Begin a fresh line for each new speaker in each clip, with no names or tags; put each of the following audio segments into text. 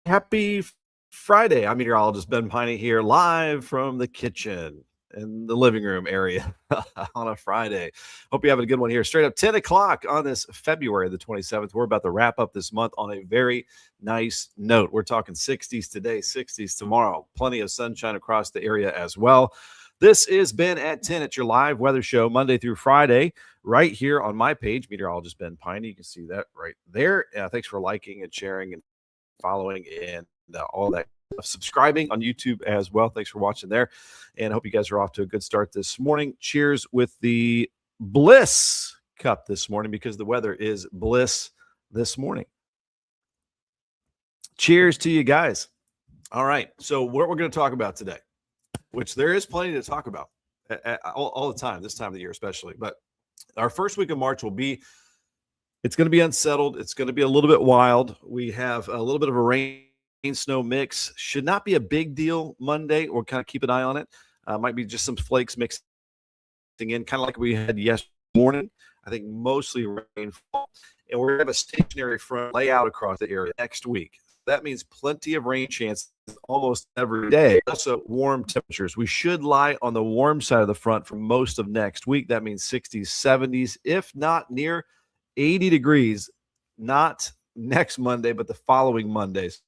Happy Friday. I'm meteorologist Ben Peine here, live from the kitchen in the living room area on a Friday. Hope you're having a good one here. Straight up 10 o'clock on this February the 27th. We're about to wrap up this month on a very nice note. We're talking 60s today, 60s tomorrow. Plenty of sunshine across the area as well. This is Ben at 10. It's your live weather show Monday through Friday right here on my page, Meteorologist Ben Peine. You can see that right there. Thanks for liking and sharing and following and all that stuff. Subscribing on YouTube as well. Thanks for watching there. And I hope you guys are off to a good start this morning. Cheers with the Bliss Cup this morning because the weather is bliss this morning. Cheers to you guys. All right. So what we're going to talk about today, which there is plenty to talk about all the time, this time of the year especially. But our first week of March will be it's going to be unsettled. It's going to be a little bit wild. We have a little bit of a rain-snow mix. Should not be a big deal Monday. We'll kind of keep an eye on it. Might be just some flakes mixing in, kind of like we had yesterday morning. I think mostly rainfall. And we're going to have a stationary front layout across the area next week. That means plenty of rain chances almost every day. Also, warm temperatures. We should lie on the warm side of the front for most of next week. That means 60s, 70s, if not near 80 degrees, not next Monday, but the following Mondays.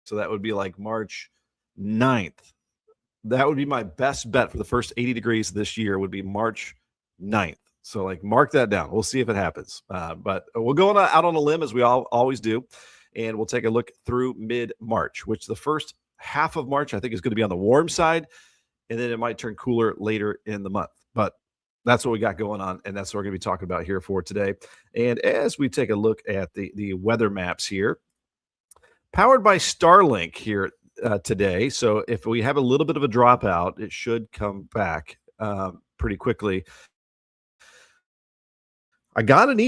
So that would be like March 9th. That would be my best bet for the first 80 degrees this year would be March 9th. So like mark that down. We'll see if it happens. But we'll go out on a limb as we always do. And we'll take a look through mid-March, which the first half of March I think is going to be on the warm side. And then it might turn cooler later in the month. But that's what we got going on, and that's what we're going to be talking about here for today. And as we take a look at the weather maps here, powered by Starlink here today. So if we have a little bit of a dropout, it should come back pretty quickly. I got an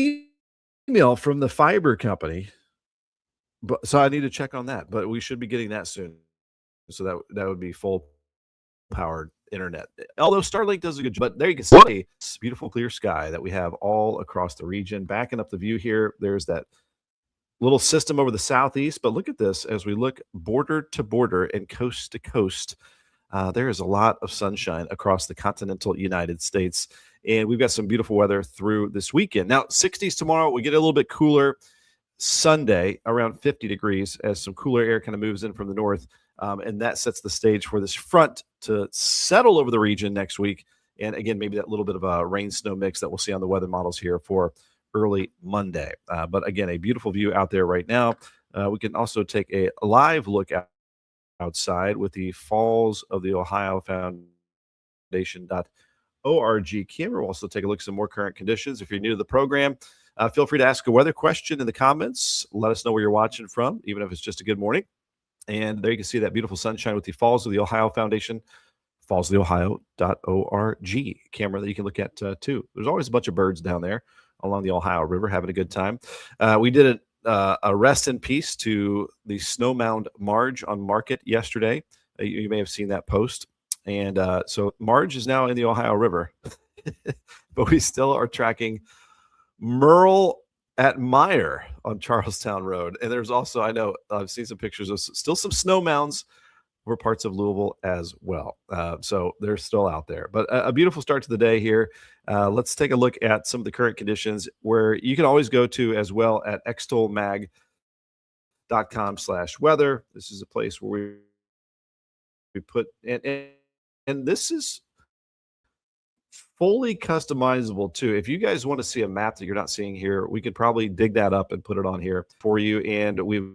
email from the fiber company, so I need to check on that. But we should be getting that soon. So that would be full powered internet, although Starlink does a good job. But there you can see this beautiful clear sky that we have all across the region. Backing up the view here, there's that little system over the southeast, but look at this as we look border to border and coast to coast. There is a lot of sunshine across the continental United States, and we've got some beautiful weather through this weekend. Now 60s tomorrow, we get a little bit cooler. Sunday around 50 degrees as some cooler air kind of moves in from the north. And that sets the stage for this front to settle over the region next week. And again, maybe that little bit of a rain-snow mix that we'll see on the weather models here for early Monday. But again, a beautiful view out there right now. We can also take a live look outside with the Falls of the Ohio Foundation.org camera. We'll also take a look at some more current conditions. If you're new to the program, feel free to ask a weather question in the comments. Let us know where you're watching from, even if it's just a good morning. And there you can see that beautiful sunshine with the Falls of the Ohio Foundation, fallsoftheohio.org camera that you can look at too. There's always a bunch of birds down there along the Ohio River having a good time. We did a rest in peace to the Snow Mound Marge on Market yesterday. You may have seen that post. And so Marge is now in the Ohio River, but we still are tracking Merle at Meyer on Charlestown Road. And there's also, I know I've seen some pictures of still some snow mounds over parts of Louisville as well. So they're still out there. But a beautiful start to the day here. Let's take a look at some of the current conditions where you can always go to as well at extolmag.com/weather. This is a place where we put, and this is fully customizable too. If you guys want to see a map that you're not seeing here, we could probably dig that up and put it on here for you. And we've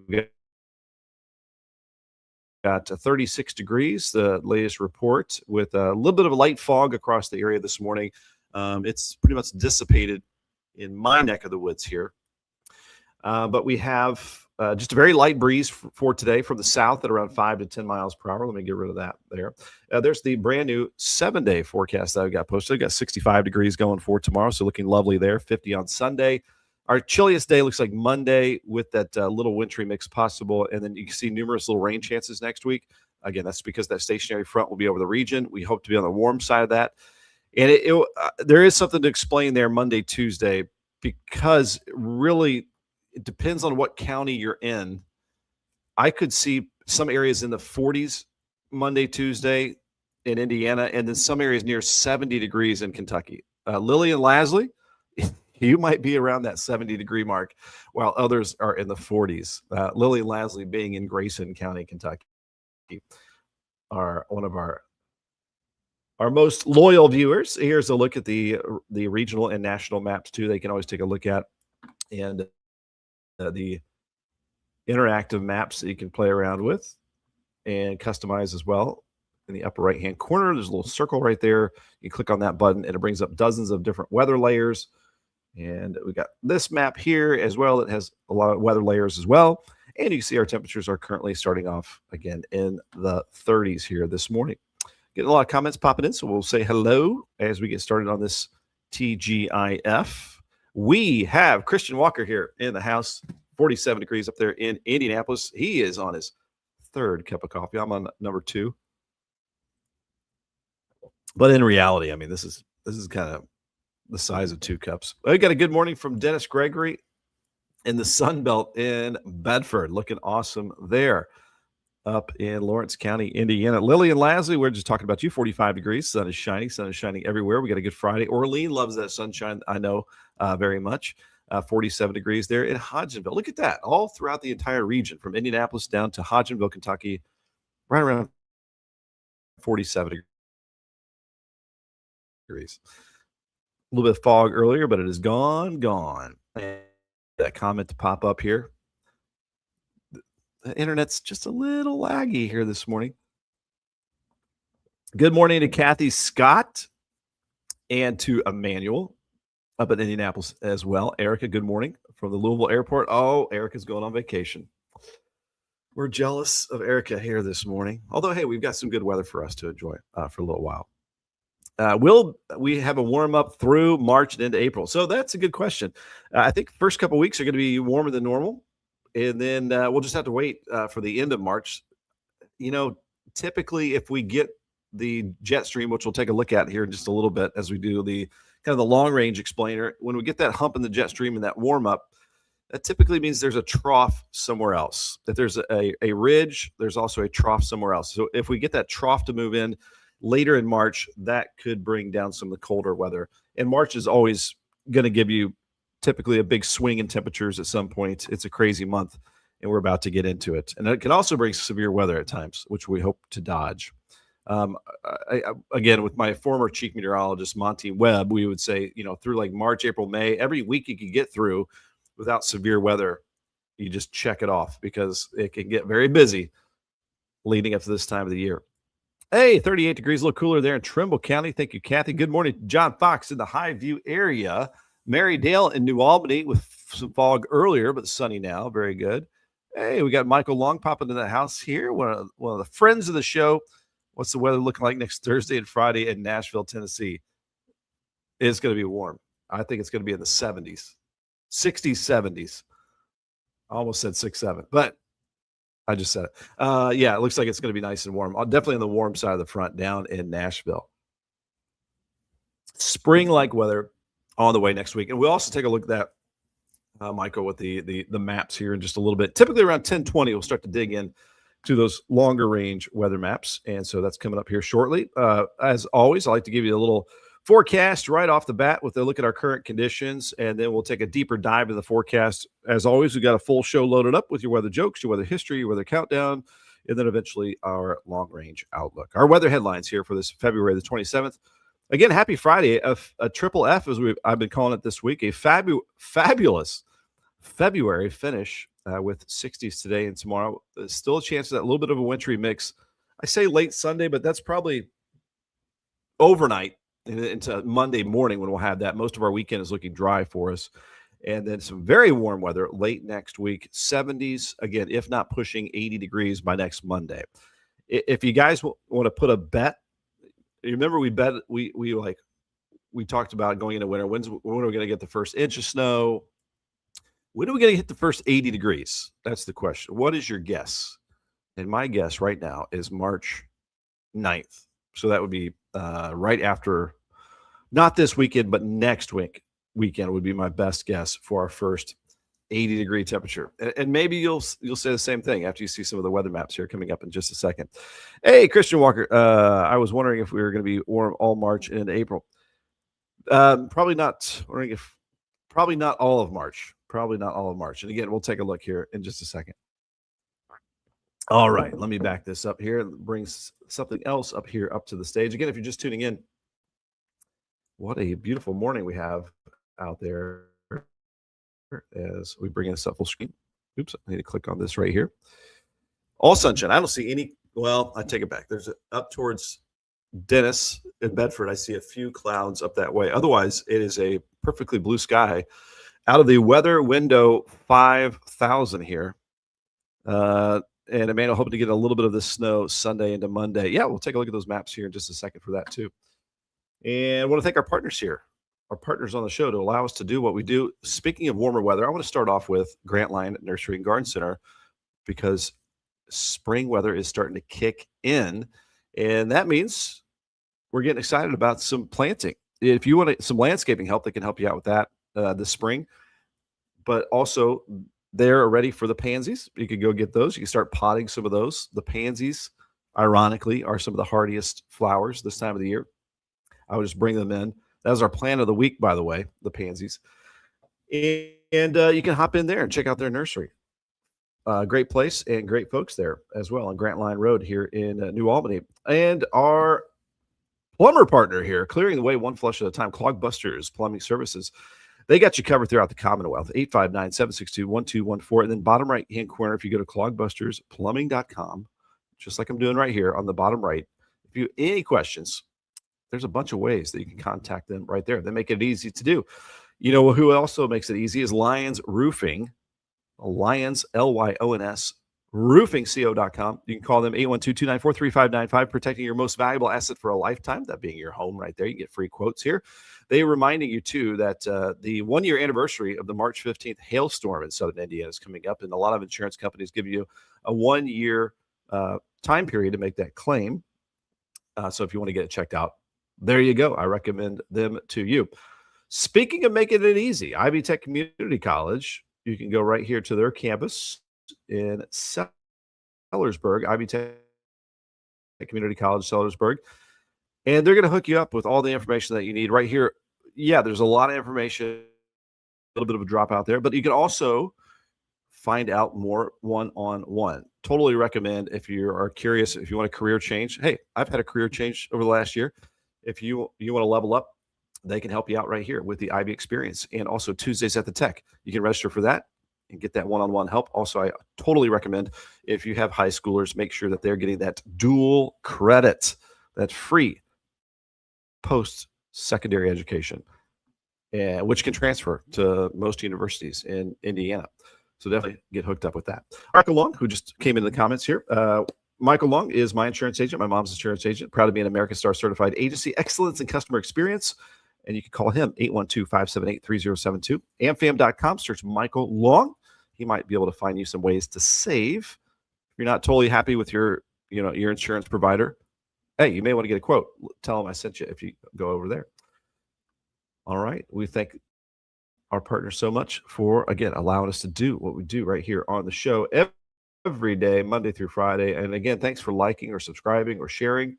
got 36 degrees, the latest report, with a little bit of a light fog across the area this morning. It's pretty much dissipated in my neck of the woods here. But we have just a very light breeze for today from the south at around 5 to 10 miles per hour. Let me get rid of that there. There's the brand new 7-day forecast that I got posted. I got 65 degrees going for tomorrow, so looking lovely there. 50 on Sunday. Our chilliest day looks like Monday with that little wintry mix possible. And then you can see numerous little rain chances next week. Again, that's because that stationary front will be over the region. We hope to be on the warm side of that. And there is something to explain there Monday, Tuesday, because really it depends on what county you're in I could see some areas in the 40s Monday, Tuesday in Indiana, and then some areas near 70 degrees in Kentucky. Lily and Lasley, you might be around that 70-degree mark, while others are in the 40s. Lily and Lasley being in Grayson County, Kentucky, are one of our most loyal viewers. Here's a look at the regional and national maps too. They can always take a look at, and the interactive maps that you can play around with and customize as well. In the upper right hand corner, there's a little circle right there. You click on that button and it brings up dozens of different weather layers. And we got this map here as well. It has a lot of weather layers as well. And you can see our temperatures are currently starting off again in the 30s here this morning. Getting a lot of comments popping in, so we'll say hello as we get started on this TGIF. We have Christian Walker here in the house, 47 degrees up there in Indianapolis. He is on his third cup of coffee. I'm on number 2. But in reality, I mean, this is kind of the size of 2 cups. I got a good morning from Dennis Gregory in the Sun Belt in Bedford. Looking awesome there. Up in Lawrence County, Indiana. Lily and Lasley, we're just talking about you. 45 degrees. Sun is shining. Sun is shining everywhere. We got a good Friday. Orlean loves that sunshine, I know, very much. 47 degrees there in Hodgenville. Look at that. All throughout the entire region, from Indianapolis down to Hodgenville, Kentucky, right around 47 degrees. A little bit of fog earlier, but it is gone. And that comment to pop up here. The internet's just a little laggy here this morning. Good morning to Kathy Scott and to Emmanuel up in Indianapolis as well. Erica, good morning from the Louisville airport. Oh, Erica's going on vacation. We're jealous of Erica here this morning. Although, hey, we've got some good weather for us to enjoy for a little while. Will we have a warm up through March and into April? So that's a good question. I think the first couple of weeks are going to be warmer than normal. And then we'll just have to wait for the end of March. You know, typically if we get the jet stream, which we'll take a look at here in just a little bit as we do the kind of the long range explainer, when we get that hump in the jet stream and that warm up, that typically means there's a trough somewhere else. That there's a ridge, there's also a trough somewhere else. So if we get that trough to move in later in March, that could bring down some of the colder weather. And March is always going to give you typically a big swing in temperatures at some point. It's a crazy month, and we're about to get into it. And it can also bring severe weather at times, which we hope to dodge. Again, with my former chief meteorologist, Monty Webb, we would say, you know, through like March, April, May, every week you could get through without severe weather, you just check it off because it can get very busy leading up to this time of the year. Hey, 38 degrees, a little cooler there in Trimble County. Thank you, Kathy. Good morning, John Fox in the Highview area. Mary Dale in New Albany with some fog earlier, but sunny now. Very good. Hey, we got Michael Long popping into the house here. One of the friends of the show. What's the weather looking like next Thursday and Friday in Nashville, Tennessee? It's going to be warm. I think it's going to be in the 70s, 60s, 70s. I almost said 6-7, but I just said it. Yeah, it looks like it's going to be nice and warm. Definitely on the warm side of the front down in Nashville. Spring-like weather on the way next week. And we'll also take a look at that, Michael, with the maps here in just a little bit. Typically around 10:20, we'll start to dig in to those longer range weather maps. And so that's coming up here shortly. As always, I like to give you a little forecast right off the bat with a look at our current conditions. And then we'll take a deeper dive into the forecast. As always, we've got a full show loaded up with your weather jokes, your weather history, your weather countdown, and then eventually our long range outlook. Our weather headlines here for this February the 27th. Again, happy Friday, a triple F, as I've been calling it this week, a fabulous February finish with 60s today and tomorrow. There's still a chance of that little bit of a wintry mix. I say late Sunday, but that's probably overnight into Monday morning when we'll have that. Most of our weekend is looking dry for us. And then some very warm weather late next week, 70s, again, if not pushing 80 degrees by next Monday. If you guys want to put a bet, you remember we talked about going into winter. When are we going to get the first inch of snow? When are we going to hit the first 80 degrees? That's the question. What is your guess? And my guess right now is March 9th. So that would be right after, not this weekend, but next weekend would be my best guess for our first 80-degree temperature. And maybe you'll say the same thing after you see some of the weather maps here coming up in just a second. Hey, Christian Walker, I was wondering if we were going to be warm all March and into April. Probably not. Probably not all of March. Probably not all of March. And again, we'll take a look here in just a second. All right, let me back this up here and bring something else up here up to the stage. Again, if you're just tuning in, what a beautiful morning we have out there as we bring this up full screen. Oops, I need to click on this right here. All sunshine. I don't see any. Well, I take it back. There's up towards Dennis in Bedford. I see a few clouds up that way. Otherwise, it is a perfectly blue sky. Out of the weather window 5,000 here. And Emmanuel, hoping to get a little bit of this snow Sunday into Monday. Yeah, we'll take a look at those maps here in just a second for that too. And I want to thank our partners here, our partners on the show to allow us to do what we do. Speaking of warmer weather, I want to start off with Grantline Nursery and Garden Center because spring weather is starting to kick in. And that means we're getting excited about some planting. If you want some landscaping help, they can help you out with that this spring. But also, they're ready for the pansies. You can go get those. You can start potting some of those. The pansies, ironically, are some of the hardiest flowers this time of the year. I would just bring them in. That was our plant of the week, by the way, the pansies. And you can hop in there and check out their nursery. Great place and great folks there as well on Grant Line Road here in New Albany. And our plumber partner here, clearing the way one flush at a time, Clogbusters Plumbing Services. They got you covered throughout the Commonwealth, 859-762-1214. And then bottom right-hand corner, if you go to clogbustersplumbing.com, just like I'm doing right here on the bottom right, if you have any questions, there's a bunch of ways that you can contact them right there. They make it easy to do. You know who also makes it easy is Lyons Roofing. Lyons, Lyons, roofingco.com. You can call them 812-294-3595, protecting your most valuable asset for a lifetime, that being your home right there. You can get free quotes here. They're reminding you, too, that the one-year anniversary of the March 15th hailstorm in southern Indiana is coming up, and a lot of insurance companies give you a one-year time period to make that claim. So if you want to get it checked out, there you go. I recommend them to you. Speaking of making it easy, Ivy Tech Community College, you can go right here to their campus in Sellersburg, Ivy Tech Community College, Sellersburg. And they're going to hook you up with all the information that you need right here. Yeah, there's a lot of information, a little bit of a drop out there, but you can also find out more one-on-one. Totally recommend if you are curious, if you want a career change. Hey, I've had a career change over the last year. If you want to level up, they can help you out right here with the Ivy Experience. And also Tuesdays at the Tech. You can register for that and get that one-on-one help. Also, I totally recommend if you have high schoolers, make sure that they're getting that dual credit, that free post-secondary education, which can transfer to most universities in Indiana. So definitely get hooked up with that. Michael Long, who just came into the comments here. Michael Long is my insurance agent, my mom's insurance agent. Proud to be an American Star certified agency, excellence in customer experience. And you can call him 812-578-3072. Amfam.com, search Michael Long. He might be able to find you some ways to save. If you're not totally happy with your insurance provider, hey, you may want to get a quote. Tell them I sent you if you go over there. All right. We thank our partners so much for, again, allowing us to do what we do right here on the show every day, Monday through Friday. And again, thanks for liking or subscribing or sharing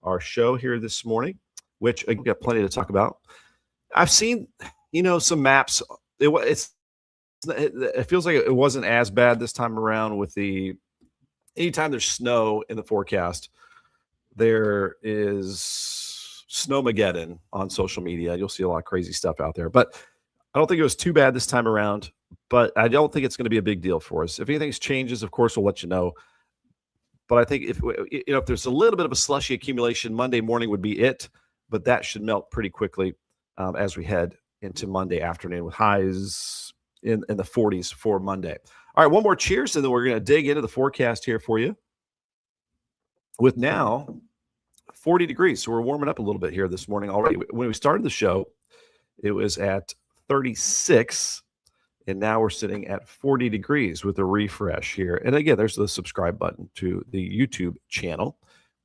our show here this morning, which we've got plenty to talk about. I've seen, some maps. It feels like it wasn't as bad this time around with anytime there's snow in the forecast, there is Snowmageddon on social media. You'll see a lot of crazy stuff out there, but I don't think it was too bad this time around, but I don't think it's going to be a big deal for us. If anything changes, of course, we'll let you know. But I think if there's a little bit of a slushy accumulation, Monday morning would be it, but that should melt pretty quickly as we head into Monday afternoon with highs in the 40s for Monday. All right, one more cheers, and then we're going to dig into the forecast here for you with now 40 degrees. So we're warming up a little bit here this morning already. When we started the show, it was at 36, and now we're sitting at 40 degrees with a refresh here. And again, there's the subscribe button to the YouTube channel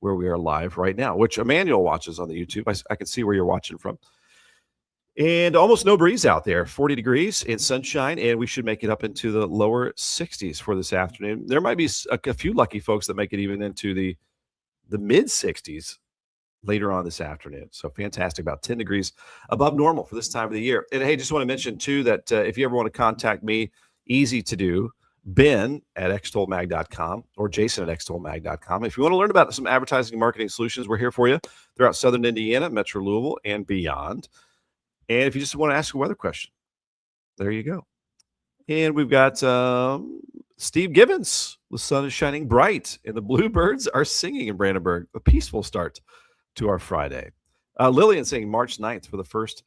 where we are live right now, which Emmanuel watches on the YouTube. I can see where you're watching from. And almost no breeze out there, 40 degrees and sunshine, and we should make it up into the lower 60s for this afternoon. There might be a few lucky folks that make it even into the mid 60s later on this afternoon. So fantastic, about 10 degrees above normal for this time of the year. And hey, just want to mention too that if you ever want to contact me, easy to do. Ben at extolmag.com or Jason at extolmag.com. If you want to learn about some advertising and marketing solutions, we're here for you throughout Southern Indiana, Metro Louisville, and beyond. And if you just want to ask a weather question, there you go. And we've got Steve Gibbons. The sun is shining bright, and the bluebirds are singing in Brandenburg. A peaceful start to our Friday. Lillian saying March 9th for the first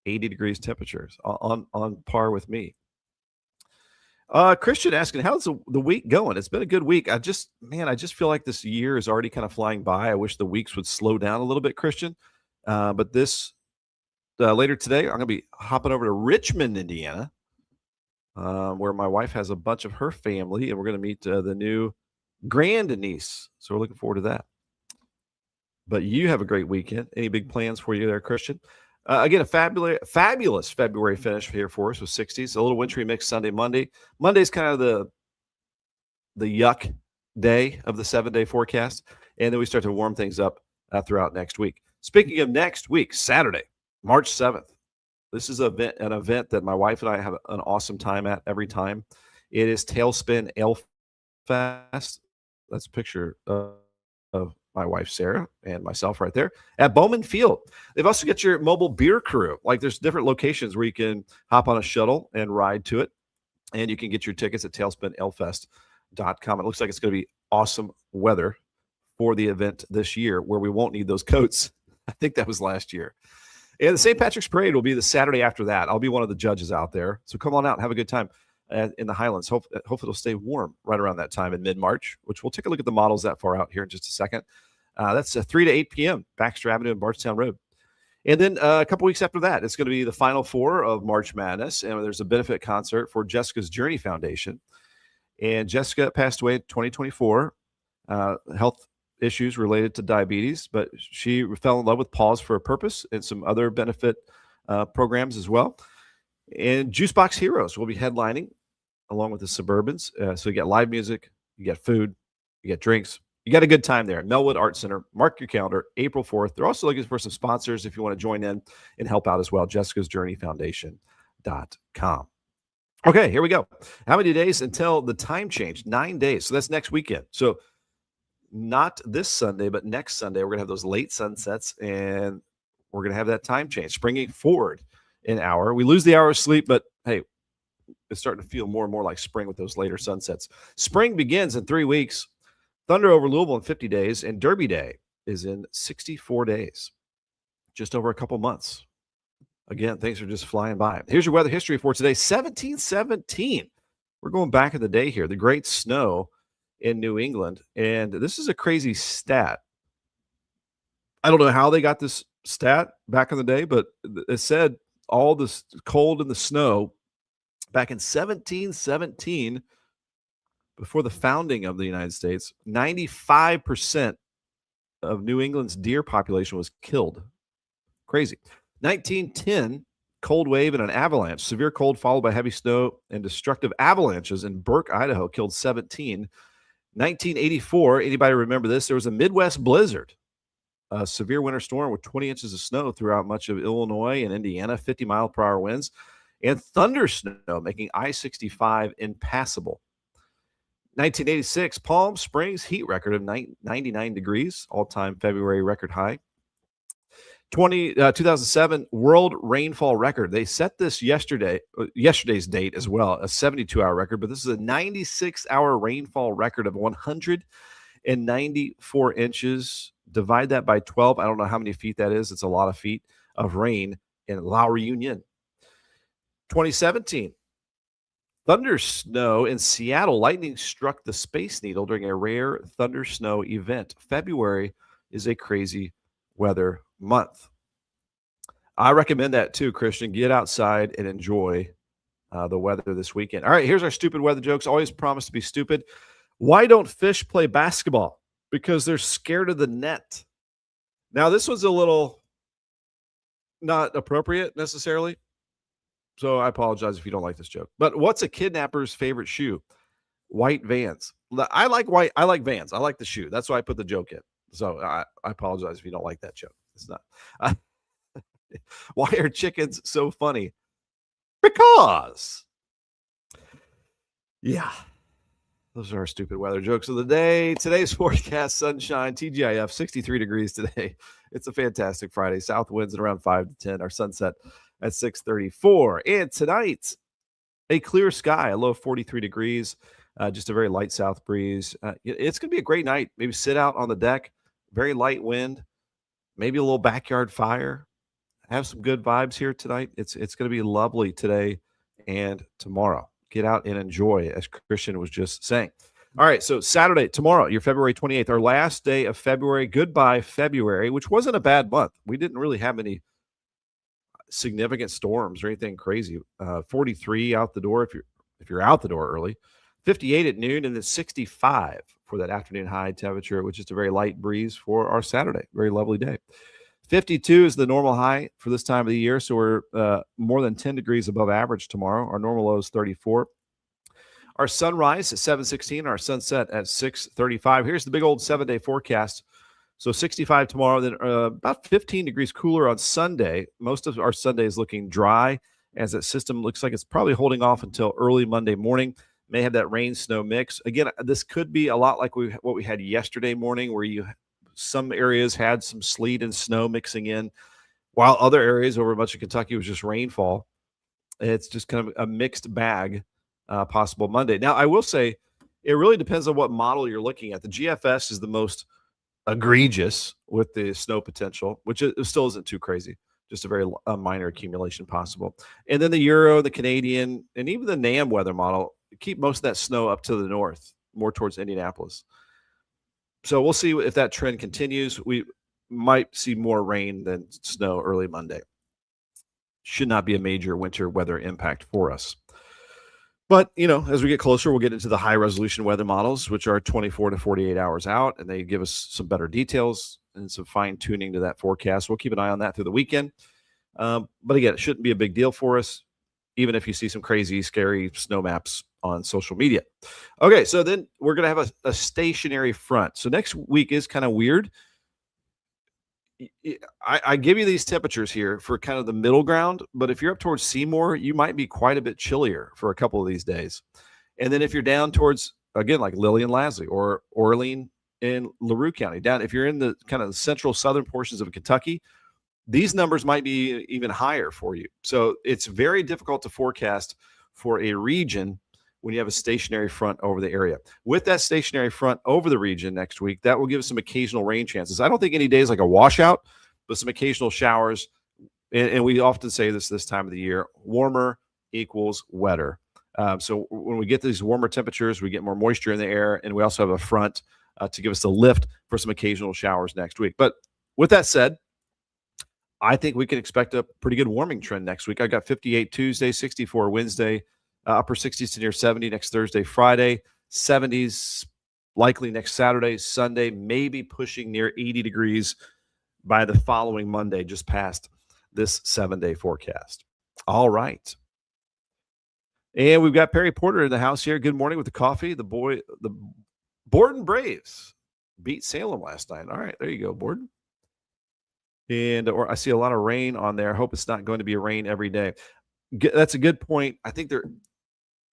80 degrees temperatures, on par with me. Christian asking, how's the week going? It's been a good week. I just feel like this year is already kind of flying by. I wish the weeks would slow down a little bit, Christian. But this later today, I'm going to be hopping over to Richmond, Indiana, where my wife has a bunch of her family, and we're going to meet the new grandniece. So we're looking forward to that. But you have a great weekend. Any big plans for you there, Christian? Again, a fabulous February finish here for us with 60s. A little wintry mix Sunday, Monday. Monday's kind of the yuck day of the 7-day forecast. And then we start to warm things up throughout next week. Speaking of next week, Saturday, March 7th. This is an event that my wife and I have an awesome time at every time. It is Tailspin Ale Fest. That's a picture of my wife, Sarah, and myself right there at Bowman Field. They've also got your mobile beer crew. Like there's different locations where you can hop on a shuttle and ride to it. And you can get your tickets at tailspinalefest.com. It looks like it's going to be awesome weather for the event this year where we won't need those coats. I think that was last year. And the St. Patrick's Parade will be the Saturday after that. I'll be one of the judges out there. So come on out and have a good time in the Highlands. Hopefully it'll stay warm right around that time in mid-March, which we'll take a look at the models that far out here in just a second. That's 3 to 8 p.m., Baxter Avenue and Bardstown Road. And then a couple weeks after that, it's going to be the Final Four of March Madness, and there's a benefit concert for Jessica's Journey Foundation. And Jessica passed away in 2024, health issues related to diabetes, but she fell in love with Paws for a Purpose and some other benefit programs as well. And Juicebox Heroes will be headlining along with the Suburbans. So you get live music, you get food, you get drinks. You got a good time there. Melwood Art Center. Mark your calendar, April 4th. They're also looking for some sponsors if you want to join in and help out as well. Jessica's Journey Foundation.com. Okay, here we go. How many days until the time change? 9 days. So that's next weekend. So not this Sunday, but next Sunday, we're going to have those late sunsets, and we're going to have that time change, springing forward an hour. We lose the hour of sleep, but hey, it's starting to feel more and more like spring with those later sunsets. Spring begins in 3 weeks. Thunder over Louisville in 50 days, and Derby Day is in 64 days, just over a couple months. Again, things are just flying by. Here's your weather history for today, 1717. We're going back in the day here, the Great Snow in New England, and this is a crazy stat. I don't know how they got this stat back in the day, but it said all this cold and the snow back in 1717, before the founding of the United States, 95% of New England's deer population was killed. Crazy. 1910, cold wave and an avalanche. Severe cold followed by heavy snow and destructive avalanches in Burke, Idaho, killed 17. 1984, anybody remember this? There was a Midwest blizzard, a severe winter storm with 20 inches of snow throughout much of Illinois and Indiana, 50-mile-per-hour winds, and thunder snow, making I-65 impassable. 1986, Palm Springs heat record of 99 degrees, all-time February record high. 2007 world rainfall record. They set this yesterday's date as well, a 72-hour record, but this is a 96-hour rainfall record of 194 inches. Divide that by 12. I don't know how many feet that is. It's a lot of feet of rain in La Reunion. 2017. Thunder snow in Seattle. Lightning struck the Space Needle during a rare thunder snow event. February is a crazy weather month. I recommend that too, Christian. Get outside and enjoy the weather this weekend. All right, here's our stupid weather jokes. Always promise to be stupid. Why don't fish play basketball? Because they're scared of the net. Now, this was a little not appropriate necessarily. So I apologize if you don't like this joke. But what's a kidnapper's favorite shoe? White Vans. I like white. I like Vans. I like the shoe. That's why I put the joke in. So I apologize if you don't like that joke. It's not. Uh, why are chickens so funny? Because. Yeah. Those are our stupid weather jokes of the day. Today's forecast, sunshine, TGIF, 63 degrees today. It's a fantastic Friday. South winds at around 5 to 10. Our sunset at 6:34. And tonight, a clear sky, a low of 43 degrees, just a very light south breeze. It's going to be a great night. Maybe sit out on the deck, very light wind, maybe a little backyard fire. Have some good vibes here tonight. It's going to be lovely today and tomorrow. Get out and enjoy, as Christian was just saying. All right, so Saturday, tomorrow, your February 28th, our last day of February. Goodbye, February, which wasn't a bad month. We didn't really have any significant storms or anything crazy. 43 out the door if you're out the door early. 58 at noon, and then 65 for that afternoon high temperature, which is a very light breeze for our Saturday. Very lovely day. 52 is the normal high for this time of the year, so we're more than 10 degrees above average tomorrow. Our normal low is 34. Our sunrise at 7:16, our sunset at 6:35. Here's the big old 7-day forecast. So 65 tomorrow, then about 15 degrees cooler on Sunday. Most of our Sunday is looking dry, as that system looks like it's probably holding off until early Monday morning. May have that rain snow mix. Again, this could be a lot like what we had yesterday morning, where some areas had some sleet and snow mixing in, while other areas over much of Kentucky was just rainfall. It's just kind of a mixed bag possible Monday. Now, I will say it really depends on what model you're looking at. The GFS is the most egregious with the snow potential, which it still isn't too crazy, just a very minor accumulation possible. And then the Euro, the Canadian, and even the NAM weather model keep most of that snow up to the north, more towards Indianapolis. So we'll see if that trend continues. We might see more rain than snow early Monday. Should not be a major winter weather impact for us. But, as we get closer, we'll get into the high-resolution weather models, which are 24 to 48 hours out, and they give us some better details and some fine-tuning to that forecast. We'll keep an eye on that through the weekend. But again, it shouldn't be a big deal for us, even if you see some crazy, scary snow maps on social media. Okay, so then we're going to have a stationary front. So next week is kind of weird. I give you these temperatures here for kind of the middle ground, but if you're up towards Seymour, you might be quite a bit chillier for a couple of these days. And then if you're down towards, again, like Lilly and Lasley or Orlean in LaRue County, if you're in the kind of central southern portions of Kentucky, these numbers might be even higher for you. So it's very difficult to forecast for a region when you have a stationary front over the area. With that stationary front over the region next week, that will give us some occasional rain chances. I don't think any days like a washout, but some occasional showers. And we often say this time of the year, warmer equals wetter. So when we get these warmer temperatures, we get more moisture in the air, and we also have a front to give us the lift for some occasional showers next week. But with that said, I think we can expect a pretty good warming trend next week. I got 58 Tuesday, 64 Wednesday, upper 60s to near 70 next Thursday, Friday, 70s likely next Saturday, Sunday, maybe pushing near 80 degrees by the following Monday, just past this 7-day forecast. All right. And we've got Perry Porter in the house here. Good morning with the coffee. The Borden Braves beat Salem last night. All right, there you go, Borden. And I see a lot of rain on there. I hope it's not going to be a rain every day. That's a good point. I think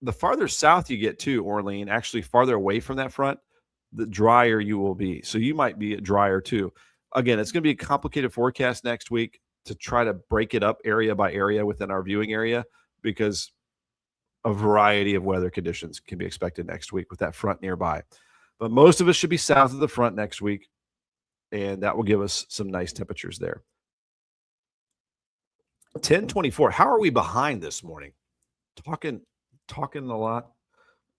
the farther south you get to Orlean, actually farther away from that front, the drier you will be. So you might be drier too. Again, it's going to be a complicated forecast next week to try to break it up area by area within our viewing area, because a variety of weather conditions can be expected next week with that front nearby. But most of us should be south of the front next week, and that will give us some nice temperatures there. 10:24. How are we behind this morning? Talking a lot.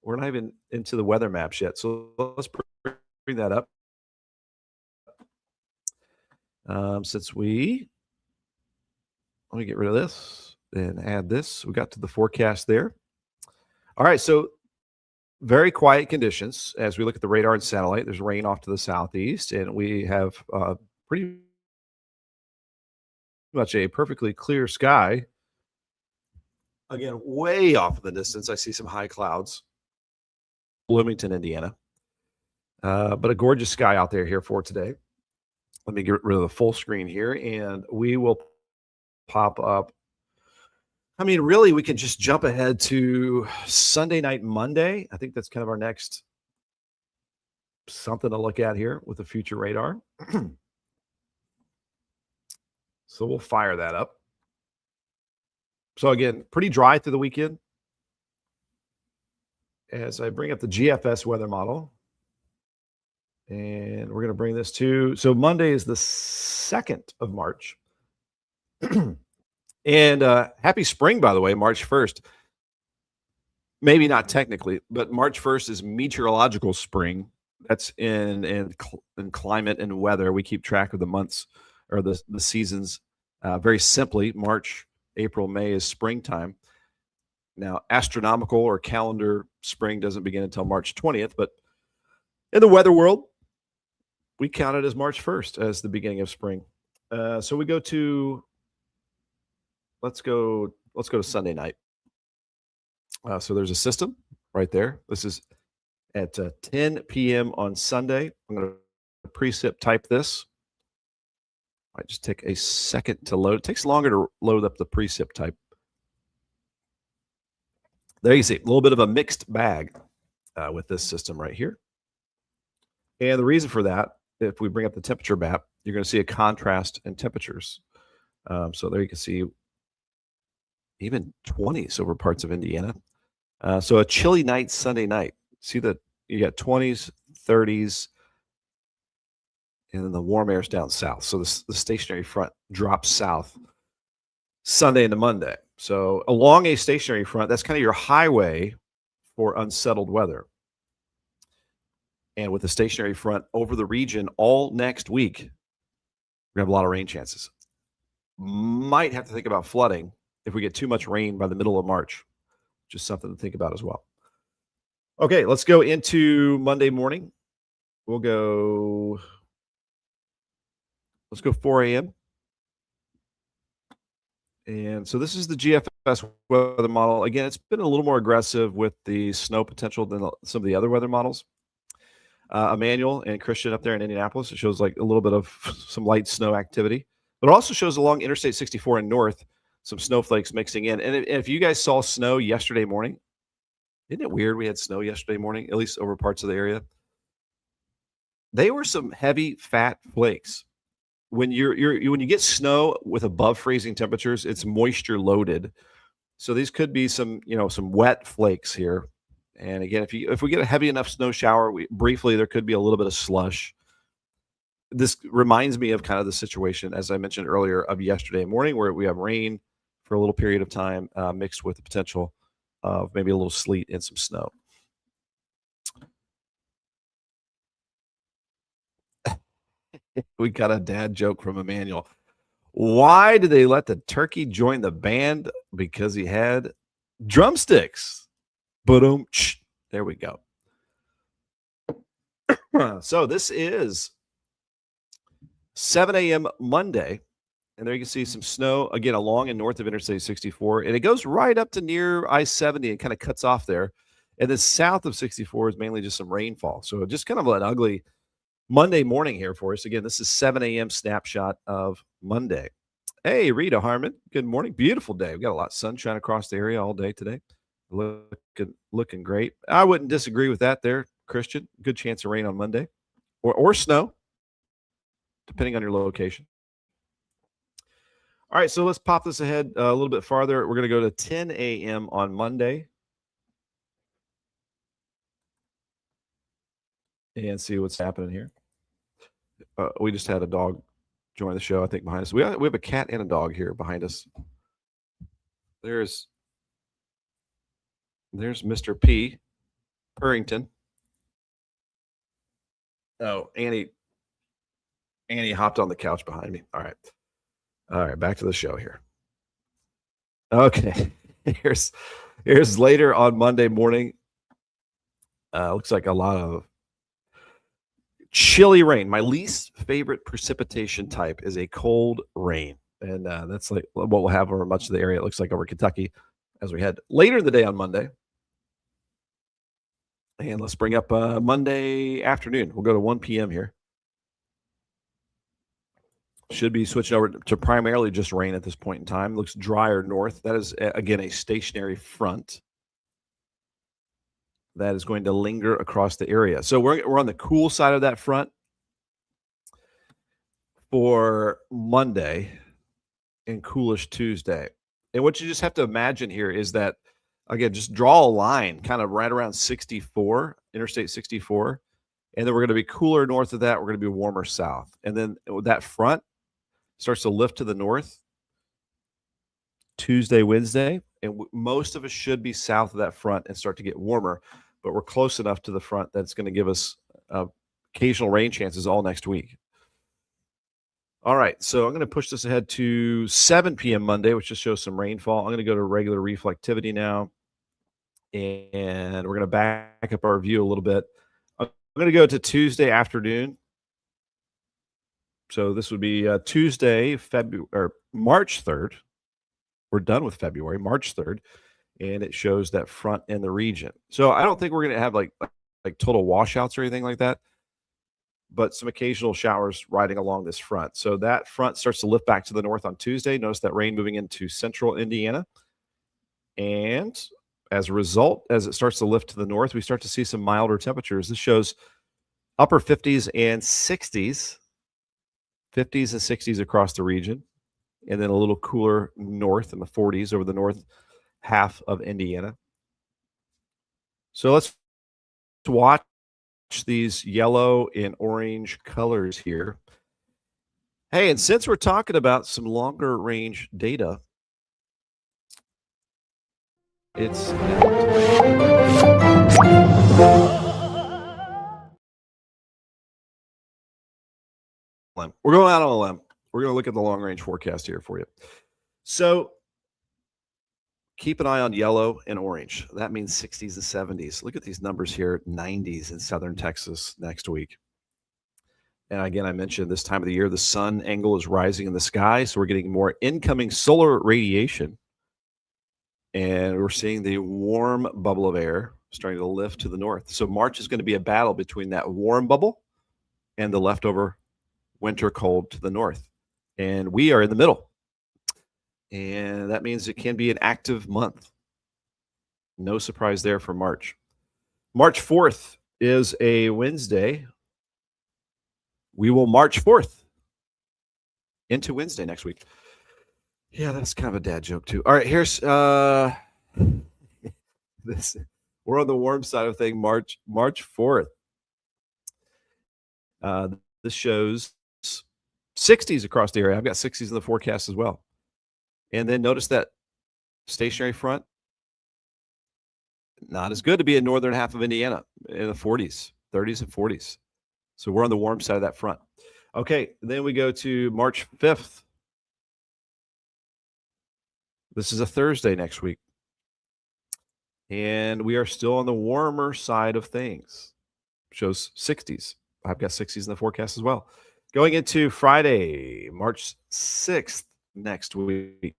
We're not even into the weather maps yet, so let's bring that up. Let me get rid of this and add this. We got to the forecast there. All right, so very quiet conditions as we look at the radar and satellite. There's rain off to the southeast, and we have pretty much a perfectly clear sky. Again, way off in the distance, I see some high clouds. Bloomington, Indiana. But a gorgeous sky out there here for today. Let me get rid of the full screen here, and we will pop up. I mean, really, we can just jump ahead to Sunday night, Monday. I think that's kind of our next something to look at here with the future radar. So we'll fire that up. So again, pretty dry through the weekend. As I bring up the GFS weather model, and we're going to bring this to, so Monday is the 2nd of March. And happy spring, by the way, March 1st. Maybe not technically, but March 1st is meteorological spring. That's in climate and weather. We keep track of the months or the seasons very simply. March, April, May is springtime. Now, astronomical or calendar spring doesn't begin until March 20th, but in the weather world, we count it as March 1st as the beginning of spring. So we go to, let's go to Sunday night. So there's a system right there. This is at 10 p.m. on Sunday. I'm going to precip type this. Might just take a second to load. It takes longer to load up the precip type. There you see, a little bit of a mixed bag with this system right here. And the reason for that, if we bring up the temperature map, you're going to see a contrast in temperatures. So there you can see even 20s over parts of Indiana. So a chilly night Sunday night. See that you got 20s, 30s, and then the warm air's down south. So the stationary front drops south Sunday into Monday. So along a stationary front, that's kind of your highway for unsettled weather. And with the stationary front over the region all next week, we have a lot of rain chances. Might have to think about flooding if we get too much rain by the middle of March. Just something to think about as well. Okay, let's go into Monday morning. Let's go 4 a.m. And so this is the GFS weather model. Again, it's been a little more aggressive with the snow potential than some of the other weather models. Emmanuel and Christian up there in Indianapolis, it shows like a little bit of some light snow activity. But it also shows along Interstate 64 and north, some snowflakes mixing in. And if you guys saw snow yesterday morning, isn't it weird we had snow yesterday morning, at least over parts of the area? They were some heavy, fat flakes. When when you get snow with above freezing temperatures, it's moisture loaded. So these could be some wet flakes here. And again, if we get a heavy enough snow shower, briefly there could be a little bit of slush. This reminds me of kind of the situation, as I mentioned earlier, of yesterday morning, where we have rain for a little period of time mixed with the potential of maybe a little sleet and some snow. We got a dad joke from Emmanuel. Why did they let the turkey join the band? Because he had drumsticks. Boom. There we go. So this is 7 a.m. Monday. And there you can see some snow, again, along and north of Interstate 64. And it goes right up to near I-70 and kind of cuts off there. And then south of 64 is mainly just some rainfall. So just kind of an ugly Monday morning here for us. Again, this is 7 a.m. snapshot of Monday. Hey, Rita Harmon. Good morning. Beautiful day. We got a lot of sunshine across the area all day today. Looking great. I wouldn't disagree with that there, Christian. Good chance of rain on Monday or snow, depending on your location. All right, so let's pop this ahead a little bit farther. We're going to go to 10 a.m. on Monday and see what's happening here. We just had a dog join the show, I think, behind us. We have a cat and a dog here behind us. There's Mr. P. Purrington. Oh, Annie hopped on the couch behind me. All right, back to the show here. Okay, here's later on Monday morning. Looks like a lot of chilly rain. My least favorite precipitation type is a cold rain. And that's like what we'll have over much of the area. It looks like over Kentucky as we head later in the day on Monday. And let's bring up Monday afternoon. We'll go to 1 p.m. here. Should be switching over to primarily just rain at this point in time. Looks drier north. That is, again, a stationary front that is going to linger across the area. So we're on the cool side of that front for Monday and coolish Tuesday. And what you just have to imagine here is that, again, just draw a line kind of right around 64, Interstate 64. And then we're going to be cooler north of that. We're going to be warmer south. And then that front starts to lift to the north Tuesday, Wednesday. And most of us should be south of that front and start to get warmer. But we're close enough to the front that's going to give us occasional rain chances all next week. All right, so I'm going to push this ahead to 7 p.m. Monday, which just shows some rainfall. I'm going to go to regular reflectivity now, and we're going to back up our view a little bit. I'm going to go to Tuesday afternoon. So this would be Tuesday, March 3rd. We're done with February, March 3rd, and it shows that front in the region. So I don't think we're going to have like total washouts or anything like that, but some occasional showers riding along this front. So that front starts to lift back to the north on Tuesday. Notice that rain moving into central Indiana. And as a result, as it starts to lift to the north, we start to see some milder temperatures. This shows upper 50s and 60s, 50s and 60s across the region, and then a little cooler north in the 40s over the north half of Indiana. So let's watch these yellow and orange colors here. Hey, and since we're talking about some longer range data, it's we're going out on a limb. We're going to look at the long range forecast here for you. So keep an eye on yellow and orange. That means 60s and 70s. Look at these numbers here, 90s in southern Texas next week. And again, I mentioned this time of the year, the sun angle is rising in the sky, so we're getting more incoming solar radiation. And we're seeing the warm bubble of air starting to lift to the north. So March is going to be a battle between that warm bubble and the leftover winter cold to the north. And we are in the middle. And that means it can be an active month. No surprise there for March. March 4th is a Wednesday. We will march forth into Wednesday next week. Yeah, that's kind of a dad joke too. All right, here's this. We're on the warm side of thing. March 4th. This shows 60s across the area. I've got 60s in the forecast as well. And then notice that stationary front, not as good to be in northern half of Indiana in the 40s, 30s and 40s. So we're on the warm side of that front. Okay, then we go to March 5th. This is a Thursday next week. And we are still on the warmer side of things. Shows 60s. I've got 60s in the forecast as well. Going into Friday, March 6th next week.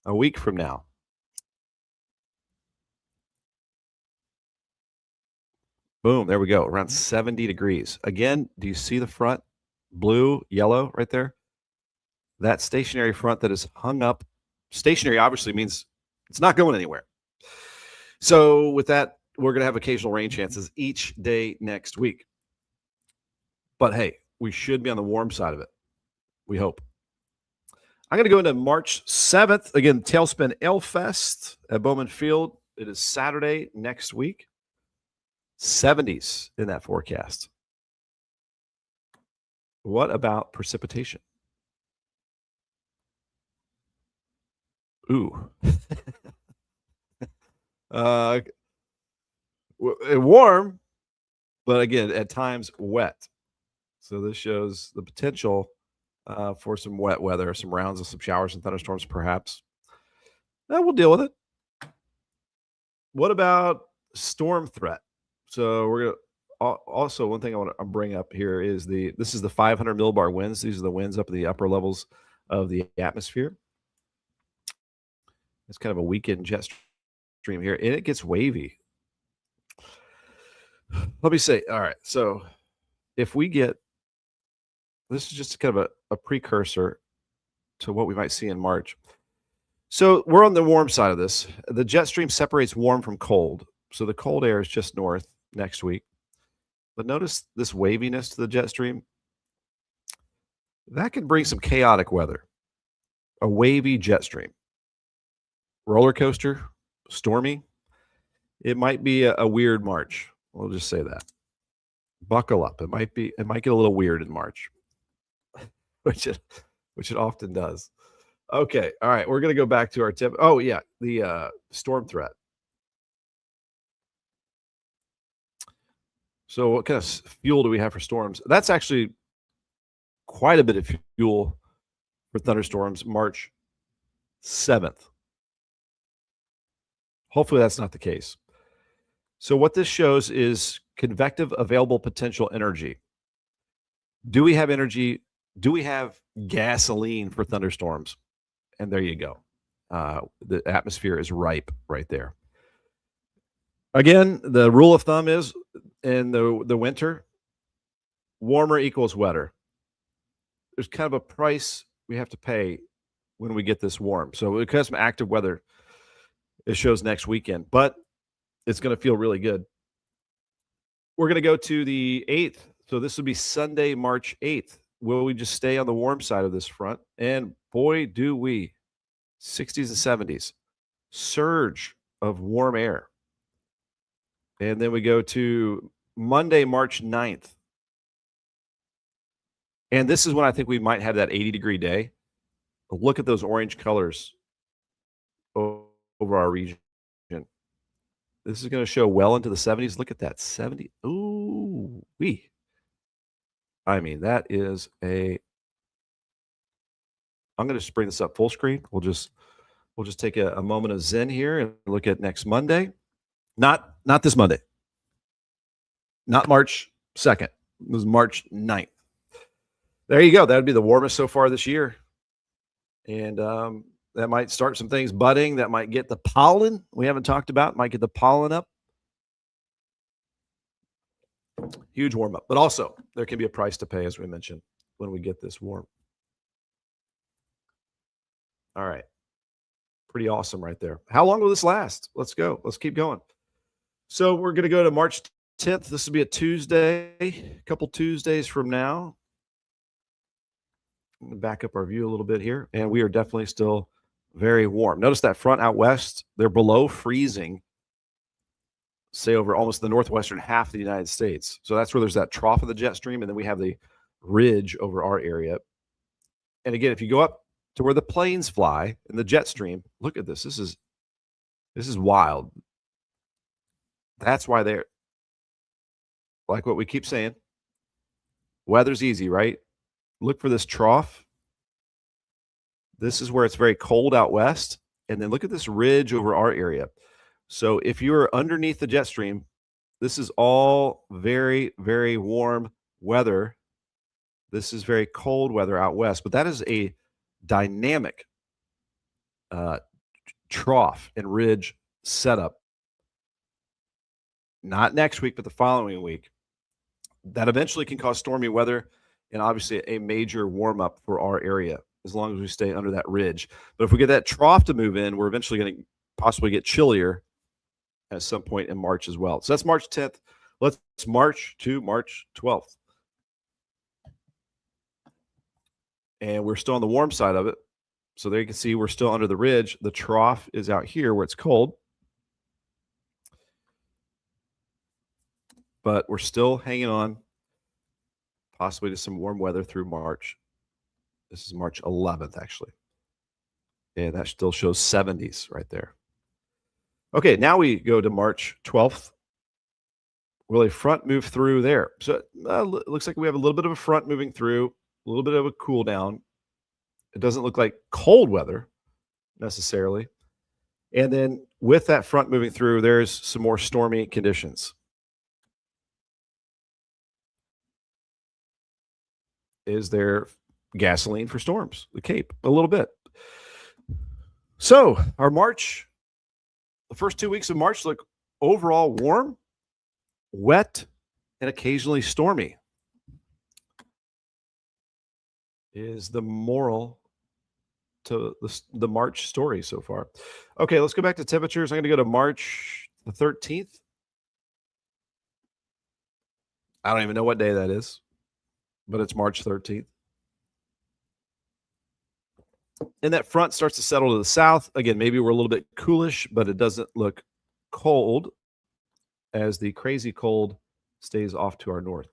A week from now. Boom, there we go. Around 70 degrees. Again, do you see the front? Blue, yellow right there? That stationary front that is hung up. Stationary obviously means it's not going anywhere. So with that, we're going to have occasional rain chances each day next week. But hey, we should be on the warm side of it. We hope. I'm going to go into March 7th. Again, Tailspin Ale Fest at Bowman Field. It is Saturday next week. 70s in that forecast. What about precipitation? Ooh. Warm, but again, at times wet. So this shows the potential for some wet weather, some rounds of some showers and thunderstorms, perhaps. We'll deal with it. What about storm threat? So Also, one thing I want to bring up here is this is the 500 millibar winds. These are the winds up in the upper levels of the atmosphere. It's kind of a weekend jet stream here, and it gets wavy. Let me say, all right, so if we get, this is just kind of a precursor to what we might see in March. So we're on the warm side of this. The jet stream separates warm from cold. So the cold air is just north next week. But notice this waviness to the jet stream. That can bring some chaotic weather. A wavy jet stream. Roller coaster, stormy. It might be a weird March. We'll just say that. Buckle up. It might get a little weird in March, which it often does. Okay. All right. We're going to go back to our tip. Oh, yeah. The storm threat. So what kind of fuel do we have for storms? That's actually quite a bit of fuel for thunderstorms March 7th. Hopefully that's not the case. So what this shows is convective available potential energy. Do we have energy? Do we have gasoline for thunderstorms? And there you go. The atmosphere is ripe right there. Again, the rule of thumb is in the winter, warmer equals wetter. There's kind of a price we have to pay when we get this warm. So because some active weather, it shows next weekend, but it's going to feel really good. We're going to go to the 8th. So this would be Sunday, March 8th. Will we just stay on the warm side of this front? And boy, do we. 60s and 70s. Surge of warm air. And then we go to Monday, March 9th. And this is when I think we might have that 80-degree day. Look at those orange colors over our region. This is going to show well into the 70s. Look at that, 70. Ooh, wee. I mean, that is I'm going to just bring this up full screen. We'll just take a moment of zen here and look at next Monday. Not this Monday. Not March 2nd. It was March 9th. There you go. That would be the warmest so far this year. And that might start some things budding. That might get the pollen we haven't talked about. Might get the pollen up. Huge warm up. But also, there can be a price to pay, as we mentioned, when we get this warm. All right. Pretty awesome right there. How long will this last? Let's go. Let's keep going. So we're going to go to March 10th. This will be a Tuesday, a couple Tuesdays from now. I'm going to back up our view a little bit here. And we are definitely still very warm. Notice that front out west, they're below freezing, say over almost the northwestern half of the United States. So that's where there's that trough of the jet stream. And then we have the ridge over our area. And again, if you go up to where the planes fly in the jet stream, look at this. This is wild. That's why they're, like what we keep saying, weather's easy, right? Look for this trough. This is where it's very cold out west. And then look at this ridge over our area. So if you're underneath the jet stream, this is all very, very warm weather. This is very cold weather out west, but that is a dynamic trough and ridge setup. Not next week, but the following week. That eventually can cause stormy weather and obviously a major warm up for our area as long as we stay under that ridge. But if we get that trough to move in, we're eventually going to possibly get chillier at some point in March as well. So that's March 10th. Let's march to March 12th. And we're still on the warm side of it. So there you can see we're still under the ridge. The trough is out here where it's cold. But we're still hanging on possibly to some warm weather through March. This is March 11th, actually. And that still shows 70s right there. Okay, now we go to March 12th. Will a front move through there? So it looks like we have a little bit of a front moving through, a little bit of a cool down. It doesn't look like cold weather necessarily. And then with that front moving through, there's some more stormy conditions. is there gasoline for storms? The Cape, a little bit. So our March, the first 2 weeks of March look overall warm, wet, and occasionally stormy. Is the moral to the March story so far. Okay, let's go back to temperatures. I'm going to go to March the 13th. I don't even know what day that is, but it's March 13th. And that front starts to settle to the south. Again, maybe we're a little bit coolish, but it doesn't look cold as the crazy cold stays off to our north.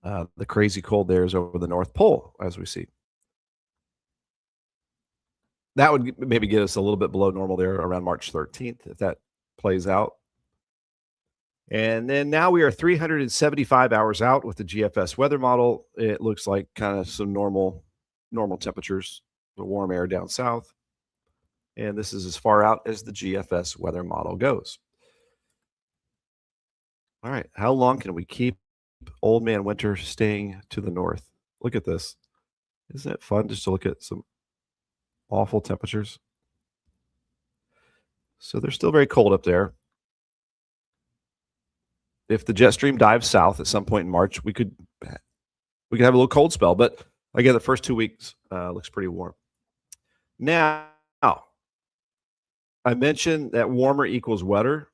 The crazy cold there is over the North Pole, as we see. That would maybe get us a little bit below normal there around March 13th, if that plays out. And then now we are 375 hours out with the GFS weather model. It looks like kind of some normal temperatures, the warm air down south. And this is as far out as the GFS weather model goes. All right, how long can we keep Old Man Winter staying to the north? Look at this. Isn't it fun just to look at some awful temperatures? So they're still very cold up there. If the jet stream dives south at some point in March, we could have a little cold spell. But again, the first 2 weeks looks pretty warm. Now, I mentioned that warmer equals wetter.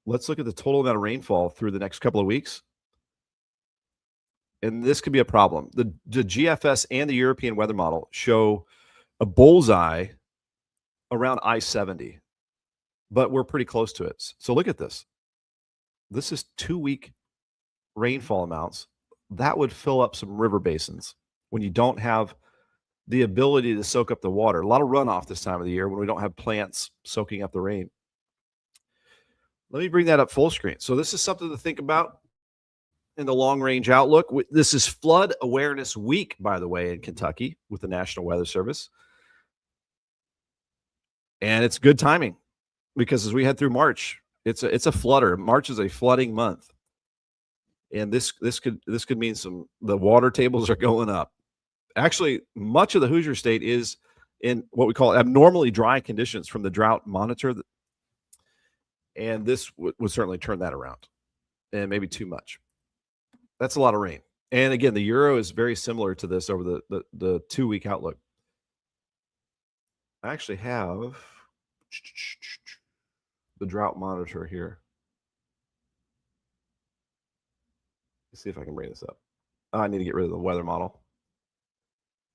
Let's look at the total amount of rainfall through the next couple of weeks. And this could be a problem. The GFS and the European weather model show a bullseye around I-70, but we're pretty close to it. So look at this. This is 2-week rainfall amounts. That would fill up some river basins when you don't have the ability to soak up the water. A lot of runoff this time of the year when we don't have plants soaking up the rain. Let me bring that up full screen. So this is something to think about in the long range outlook. This is Flood Awareness Week, by the way, in Kentucky with the National Weather Service. And it's good timing because as we head through March, it's a flooder. March is a flooding month. And this could mean the water tables are going up. Actually, much of the Hoosier State is in what we call abnormally dry conditions from the drought monitor. And this would certainly turn that around, and maybe too much. That's a lot of rain. And again, the Euro is very similar to this over the 2-week outlook. I actually have the drought monitor here. Let's see if I can bring this up. Oh, I need to get rid of the weather model.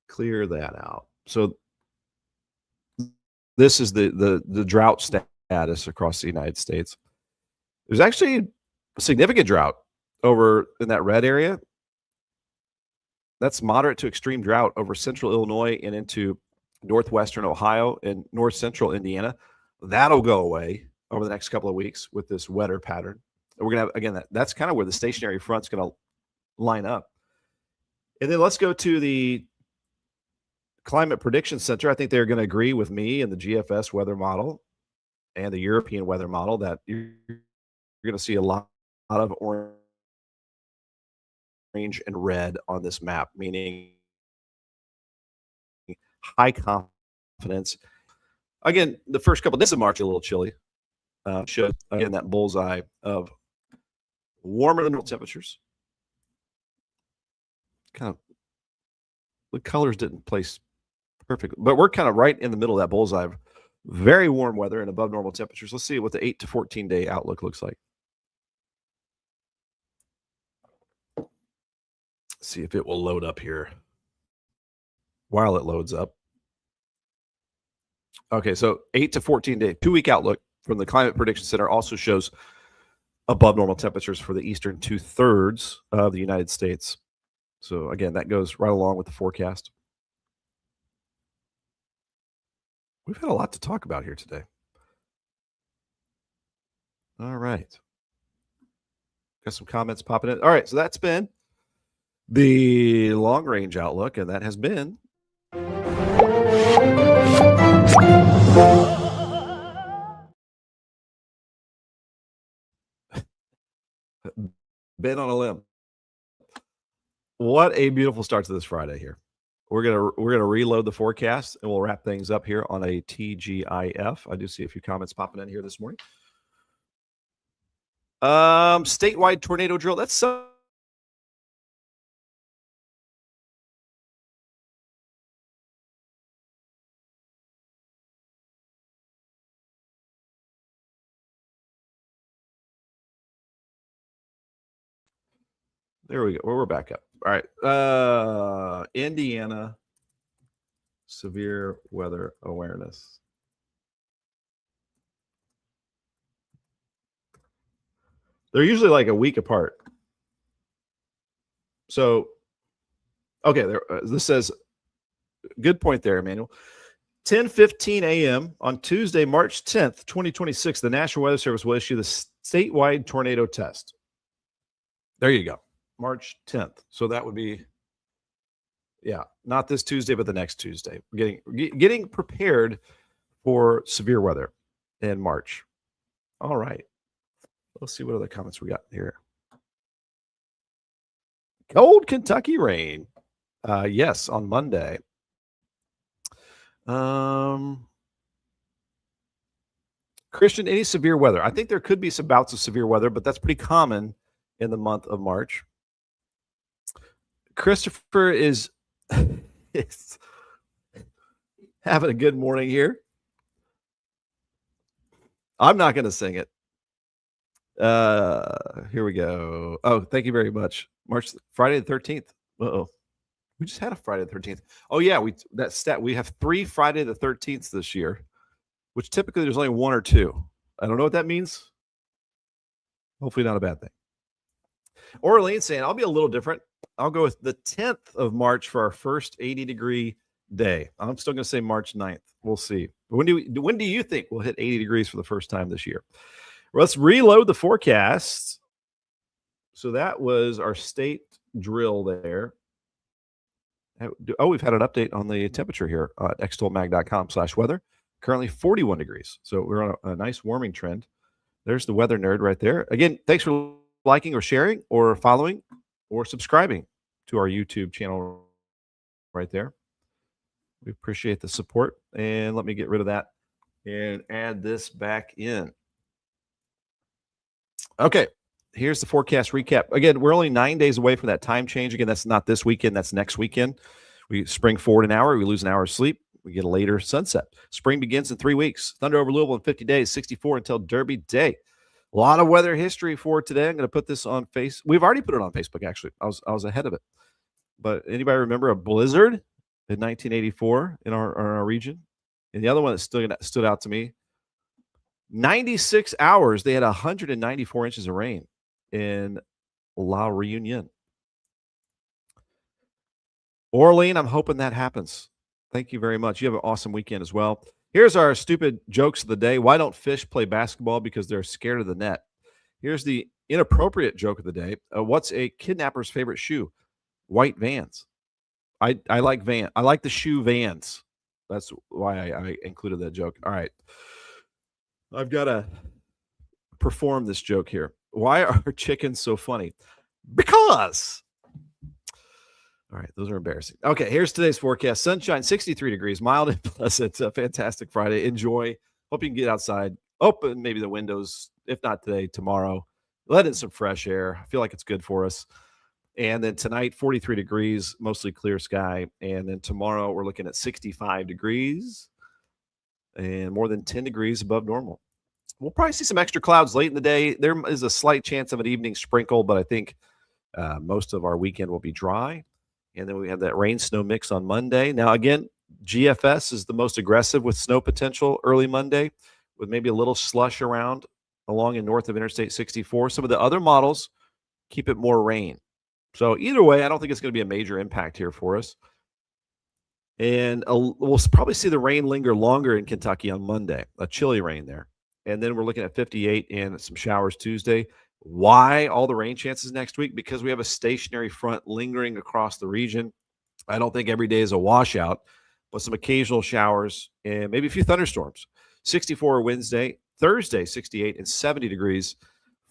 Clear that out. So this is the drought status across the United States. There's actually a significant drought over in that red area. That's moderate to extreme drought over central Illinois and into northwestern Ohio and north central Indiana. That'll go away over the next couple of weeks with this wetter pattern. And we're going to have, again, that's kind of where the stationary front's going to line up. And then let's go to the Climate Prediction Center. I think they're going to agree with me and the GFS weather model and the European weather model that you're going to see a lot of orange and red on this map, meaning high confidence. Again, the first couple of days of March are a little chilly. Shows again that bullseye of warmer than normal temperatures. Kind of the colors didn't place perfectly, but we're kind of right in the middle of that bullseye. Very warm weather and above normal temperatures. Let's see what the 8 to 14 day outlook looks like. See if it will load up here while it loads up. Okay, so 8 to 14 day, 2-week outlook from the Climate Prediction Center also shows above normal temperatures for the eastern 2/3 of the United States. So again, that goes right along with the forecast. We've had a lot to talk about here today. All right. Got some comments popping in. All right, so that's been the long range outlook, and that has been Ben on a limb. What a beautiful start to this Friday here. We're gonna reload the forecast and we'll wrap things up here on a TGIF. I do see a few comments popping in here this morning. Statewide tornado drill. That's so. There we go. We're back up. All right. Indiana severe weather awareness. They're usually like a week apart. So, okay, this says, good point there, Emmanuel. 10:15 a.m. on Tuesday, March 10th, 2026, the National Weather Service will issue the statewide tornado test. There you go. March 10th. So that would be, yeah, not this Tuesday, but the next Tuesday. We're getting prepared for severe weather in March. All right. Let's see what other comments we got here. Cold Kentucky rain. Yes, on Monday. Christian, any severe weather? I think there could be some bouts of severe weather, but that's pretty common in the month of March. Christopher is having a good morning here. I'm not going to sing it. Here we go. Oh, thank you very much. Friday the 13th. Uh-oh. We just had a Friday the 13th. Oh yeah, we have 3 Friday the 13th this year, which typically there's only 1 or 2. I don't know what that means. Hopefully not a bad thing. Orleans saying, I'll be a little different. I'll go with the 10th of March for our first 80-degree day. I'm still going to say March 9th. We'll see. When do you think we'll hit 80 degrees for the first time this year? Well, let's reload the forecast. So that was our state drill there. Oh, we've had an update on the temperature here at extolmag.com/weather. Currently 41 degrees. So we're on a nice warming trend. There's the weather nerd right there. Again, thanks for liking or sharing or following or subscribing to our YouTube channel right there. We appreciate the support. And let me get rid of that and add this back in. Okay, here's the forecast recap. Again, we're only 9 days away from that time change. Again, that's not this weekend. That's next weekend. We spring forward an hour. We lose an hour of sleep. We get a later sunset. Spring begins in 3 weeks. Thunder over Louisville in 50 days, 64 until Derby Day. A lot of weather history for today. I'm going to put this on Facebook. We've already put it on Facebook, actually. I was ahead of it. But anybody remember a blizzard in 1984 in our region? And the other one that stood out to me, 96 hours, they had 194 inches of rain in La Reunion. Orlean, I'm hoping that happens. Thank you very much. You have an awesome weekend as well. Here's our stupid jokes of the day. Why don't fish play basketball? Because they're scared of the net. Here's the inappropriate joke of the day. What's a kidnapper's favorite shoe? White Vans. I like the shoe Vans. That's why I included that joke. All right. I've got to perform this joke here. Why are chickens so funny? Because. All right, those are embarrassing. Okay, here's today's forecast. Sunshine, 63 degrees, mild and pleasant. A fantastic Friday. Enjoy. Hope you can get outside. Open maybe the windows, if not today, tomorrow. Let in some fresh air. I feel like it's good for us. And then tonight, 43 degrees, mostly clear sky. And then tomorrow, we're looking at 65 degrees and more than 10 degrees above normal. We'll probably see some extra clouds late in the day. There is a slight chance of an evening sprinkle, but I think most of our weekend will be dry. And then we have that rain-snow mix on Monday. Now, again, GFS is the most aggressive with snow potential early Monday, with maybe a little slush around along and north of Interstate 64. Some of the other models keep it more rain. So either way, I don't think it's going to be a major impact here for us. And we'll probably see the rain linger longer in Kentucky on Monday, a chilly rain there. And then we're looking at 58 and some showers Tuesday. Why all the rain chances next week? Because we have a stationary front lingering across the region. I don't think every day is a washout, but some occasional showers and maybe a few thunderstorms. 64 Wednesday, Thursday, 68 and 70 degrees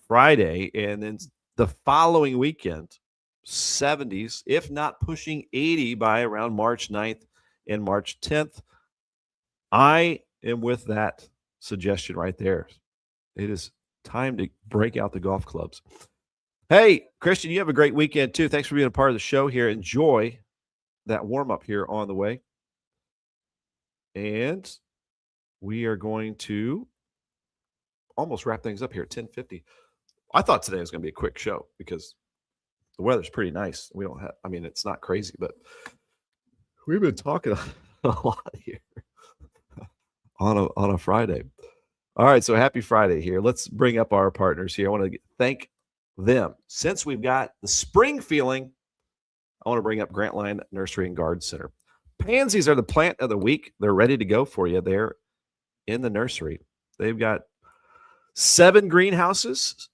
Friday. And then the following weekend, 70s, if not pushing 80 by around March 9th and March 10th. I am with that suggestion right there. It is time to break out the golf clubs. Hey, Christian, you have a great weekend too. Thanks for being a part of the show here. Enjoy that warm-up here on the way. And we are going to almost wrap things up here at 10:50. I thought today was going to be a quick show because the weather's pretty nice. We don't have, I mean, it's not crazy, but we've been talking a lot here on a Friday. All right, so happy Friday here. Let's bring up our partners here. I want to thank them. Since we've got the spring feeling, I want to bring up Grantline Nursery and Garden Center. Pansies are the plant of the week. They're ready to go for you there in the nursery. They've got 16 greenhouses,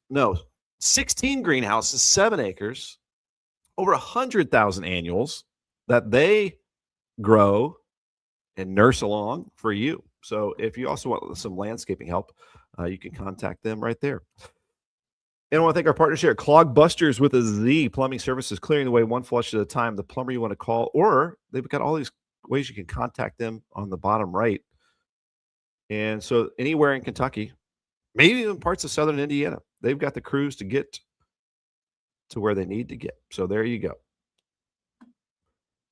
7 acres, over 100,000 annuals that they grow and nurse along for you. So if you also want some landscaping help, you can contact them right there. And I want to thank our partners here at Clog Busters with a Z Plumbing Services, clearing the way one flush at a time. The plumber you want to call, or they've got all these ways you can contact them on the bottom right. And so anywhere in Kentucky, maybe even parts of southern Indiana, they've got the crews to get to where they need to get. So there you go.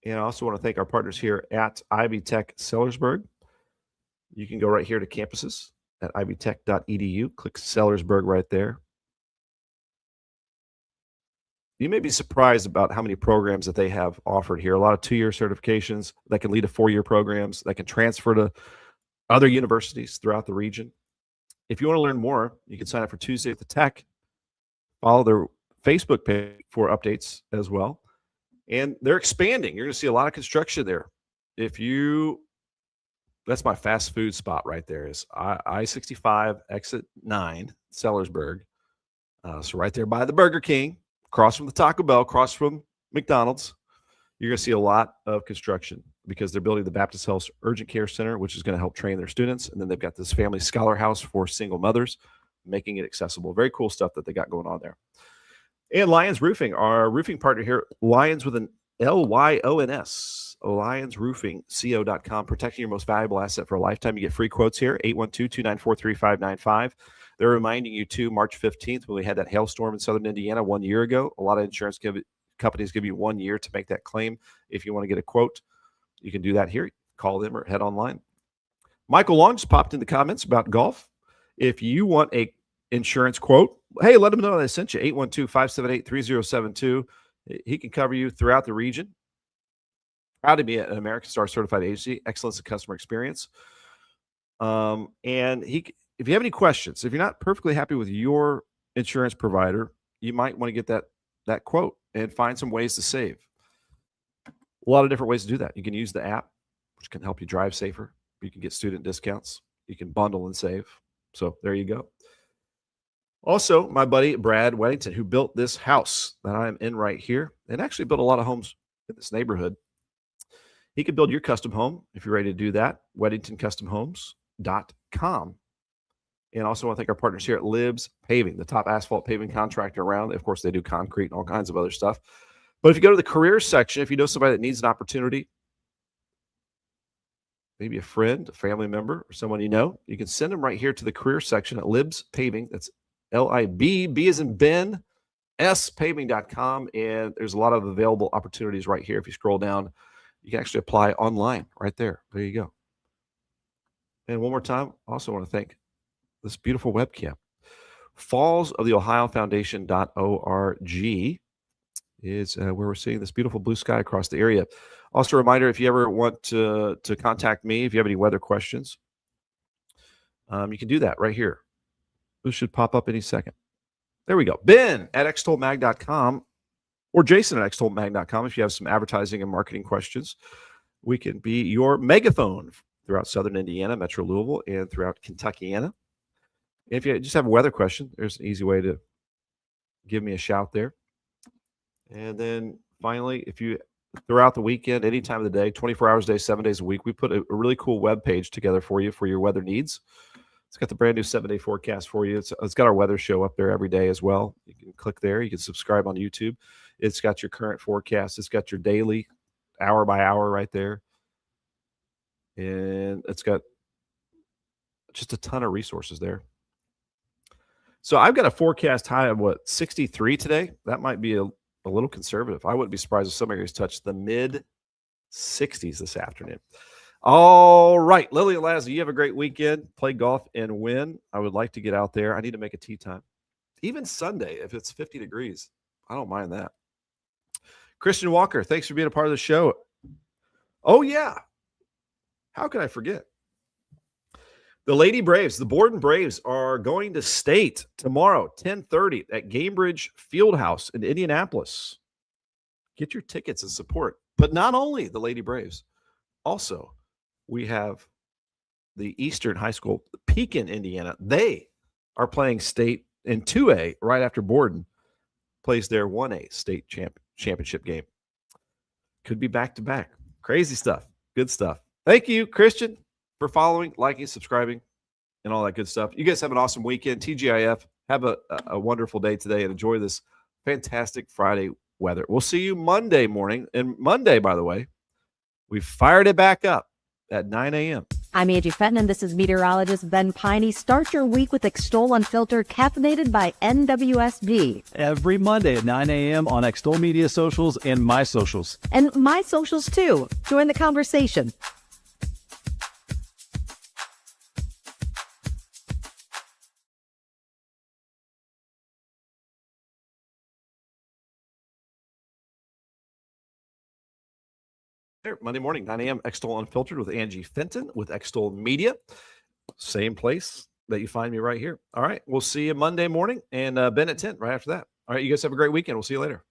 And I also want to thank our partners here at Ivy Tech Sellersburg. You can go right here to campuses at ivytech.edu. Click Sellersburg right there. You may be surprised about how many programs that they have offered here. A lot of 2-year certifications that can lead to 4-year programs that can transfer to other universities throughout the region. If you want to learn more, you can sign up for Tuesday at the Tech. Follow their Facebook page for updates as well. And they're expanding. You're going to see a lot of construction there. That's my fast food spot right there, is I-65 exit 9, Sellersburg. So right there by the Burger King, across from the Taco Bell, across from McDonald's, you're going to see a lot of construction because they're building the Baptist Health Urgent Care Center, which is going to help train their students. And then they've got this family scholar house for single mothers, making it accessible. Very cool stuff that they got going on there. And Lyons Roofing, our roofing partner here, Lyons with an Lyons, LyonsRoofingCO.com, protecting your most valuable asset for a lifetime. You get free quotes here, 812-294-3595. They're reminding you, too, March 15th, when we had that hailstorm in southern Indiana 1 year ago, a lot of insurance companies give you 1 year to make that claim. If you want to get a quote, you can do that here. Call them or head online. Michael Long just popped in the comments about golf. If you want a insurance quote, hey, let him know that I sent you, 812-578-3072. He can cover you throughout the region. Proud to be an American Star certified agency, excellence in customer experience. And if you have any questions, if you're not perfectly happy with your insurance provider, you might want to get that quote and find some ways to save. A lot of different ways to do that. You can use the app, which can help you drive safer. You can get student discounts. You can bundle and save. So there you go. Also, my buddy Brad Weddington, who built this house that I'm in right here, and actually built a lot of homes in this neighborhood. He can build your custom home if you're ready to do that. WeddingtonCustomHomes.com. And also want to thank our partners here at Libs Paving, the top asphalt paving contractor around. Of course, they do concrete and all kinds of other stuff. But if you go to the careers section, if you know somebody that needs an opportunity, maybe a friend, a family member, or someone you know, you can send them right here to the careers section at Libs Paving. That's L-I-B, B as in Ben, spaving.com. And there's a lot of available opportunities right here. If you scroll down, you can actually apply online right there. There you go. And one more time, I also want to thank this beautiful webcam. fallsoftheohiofoundation.org is where we're seeing this beautiful blue sky across the area. Also, a reminder, if you ever want to contact me, if you have any weather questions, you can do that right here. This should pop up any second. There we go. Ben at extolmag.com or Jason at extolmag.com if you have some advertising and marketing questions. We can be your megaphone throughout southern Indiana, Metro Louisville, and throughout Kentuckiana. If you just have a weather question, there's an easy way to give me a shout there. And then finally, if you throughout the weekend, any time of the day, 24 hours a day, 7 days a week, we put a really cool web page together for you for your weather needs. It's got the brand new 7-day forecast for you. It's got our weather show up there every day as well. You can click there. You can subscribe on YouTube. It's got your current forecast. It's got your daily, hour by hour right there. And it's got just a ton of resources there. So I've got a forecast high of 63 today. That might be a little conservative. I wouldn't be surprised if some areas touch the mid 60s this afternoon. All right, Lily Lazza, you have a great weekend. Play golf and win. I would like to get out there. I need to make a tee time. Even Sunday, if it's 50 degrees, I don't mind that. Christian Walker, thanks for being a part of the show. Oh, yeah. How could I forget? The Lady Braves, the Borden Braves, are going to State tomorrow, 10:30 at Gamebridge Fieldhouse in Indianapolis. Get your tickets and support. But not only the Lady Braves, also we have the Eastern High School, Pekin, Indiana. They are playing State in 2A right after Borden plays their 1A state championship game. Could be back-to-back. Crazy stuff. Good stuff. Thank you, Christian, for following, liking, subscribing, and all that good stuff. You guys have an awesome weekend. TGIF, have a wonderful day today and enjoy this fantastic Friday weather. We'll see you Monday morning. And Monday, by the way, we fired it back up at 9 a.m.
I'm Angie Fenton, and this is meteorologist Ben Peine. Start your week with Extol Unfiltered, caffeinated by NWSB.
Every Monday at 9 a.m. on Extol Media Socials and My Socials.
And My Socials, too. Join the conversation.
Monday morning, 9 a.m., Extol Unfiltered with Angie Fenton with Extol Media. Same place that you find me right here. All right. We'll see you Monday morning and Ben at 10 right after that. All right. You guys have a great weekend. We'll see you later.